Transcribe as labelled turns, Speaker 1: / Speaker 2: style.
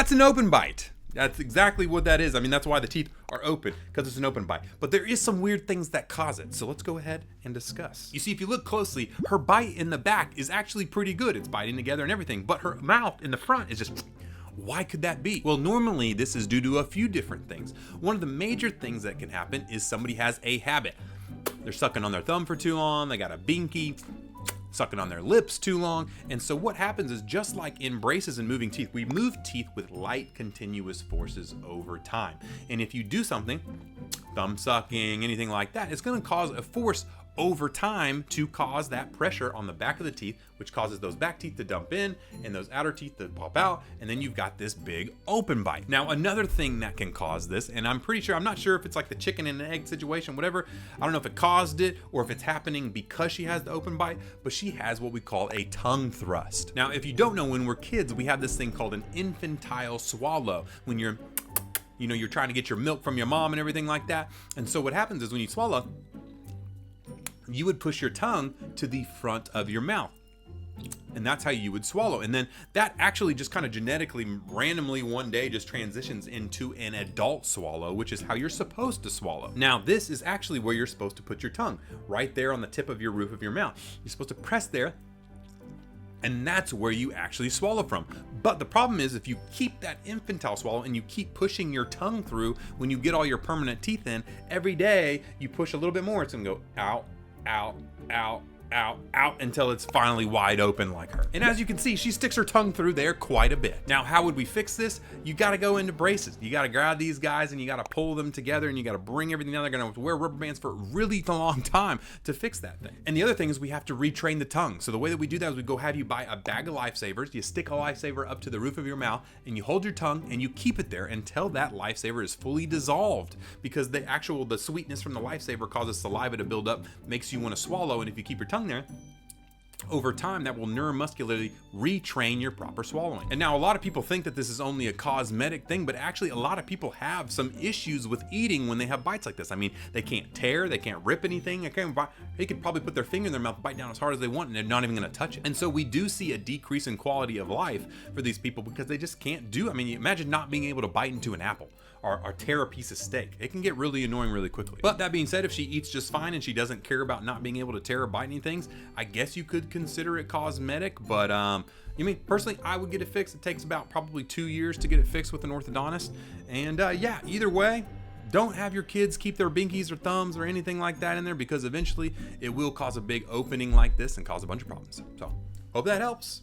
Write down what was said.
Speaker 1: That's an open bite. That's exactly what that is. I mean, that's why the teeth are open, because it's an open bite. But there is some weird things that cause it. So let's go ahead and discuss. You see, if you look closely, her bite in the back is actually pretty good. It's biting together and everything, but her mouth in the front is just... Why could that be? Well, normally this is due to a few different things. One of the major things that can happen is somebody has a habit. They're sucking on their thumb for too long, they got a binky, sucking on their lips too long. And so what happens is, just like in braces and moving teeth, we move teeth with light continuous forces over time. And if you do something, thumb sucking, anything like that, it's going to cause a force over time to cause that pressure on the back of the teeth, which causes those back teeth to dump in and those outer teeth to pop out, and then you've got this big open bite. Now, another thing that can cause this, and I'm not sure if it's like the chicken and egg situation, whatever. I don't know if it caused it or if it's happening because she has the open bite, but she has what we call a tongue thrust. Now, if you don't know, when we're kids, we have this thing called an infantile swallow. When you're trying to get your milk from your mom and everything like that. And so what happens is, when you swallow, you would push your tongue to the front of your mouth. And that's how you would swallow. And then that actually just kind of genetically, randomly one day just transitions into an adult swallow, which is how you're supposed to swallow. Now, this is actually where you're supposed to put your tongue, right there on the tip of your roof of your mouth. You're supposed to press there, and that's where you actually swallow from. But the problem is, if you keep that infantile swallow and you keep pushing your tongue through, when you get all your permanent teeth in, every day you push a little bit more, it's gonna go out, out, out, out, out, until it's finally wide open like her. And as you can see, she sticks her tongue through there quite a bit. Now, how would we fix this? You gotta go into braces. You gotta grab these guys and you gotta pull them together, and you gotta bring everything down. They're gonna have to wear rubber bands for a really long time to fix that thing. And the other thing is, we have to retrain the tongue. So the way that we do that is, we go have you buy a bag of lifesavers. You stick a lifesaver up to the roof of your mouth, and you hold your tongue and you keep it there until that lifesaver is fully dissolved, because the sweetness from the lifesaver causes saliva to build up, makes you want to swallow. And if you keep your tongue there, over time, that will neuromuscularly retrain your proper swallowing. And now, a lot of people think that this is only a cosmetic thing, but actually a lot of people have some issues with eating when they have bites like this. I mean, they can't tear, they can't rip anything. They could probably put their finger in their mouth, bite down as hard as they want, and they're not even gonna touch it. And so we do see a decrease in quality of life for these people, because they just can't do. I mean, imagine not being able to bite into an apple or tear a piece of steak. It can get really annoying really quickly. But that being said, if she eats just fine and she doesn't care about not being able to tear or bite any things, I guess you could consider it cosmetic. But personally, I would get it fixed. It takes about probably 2 years to get it fixed with an orthodontist. And yeah, either way, don't have your kids keep their binkies or thumbs or anything like that in there, because eventually it will cause a big opening like this and cause a bunch of problems. So hope that helps.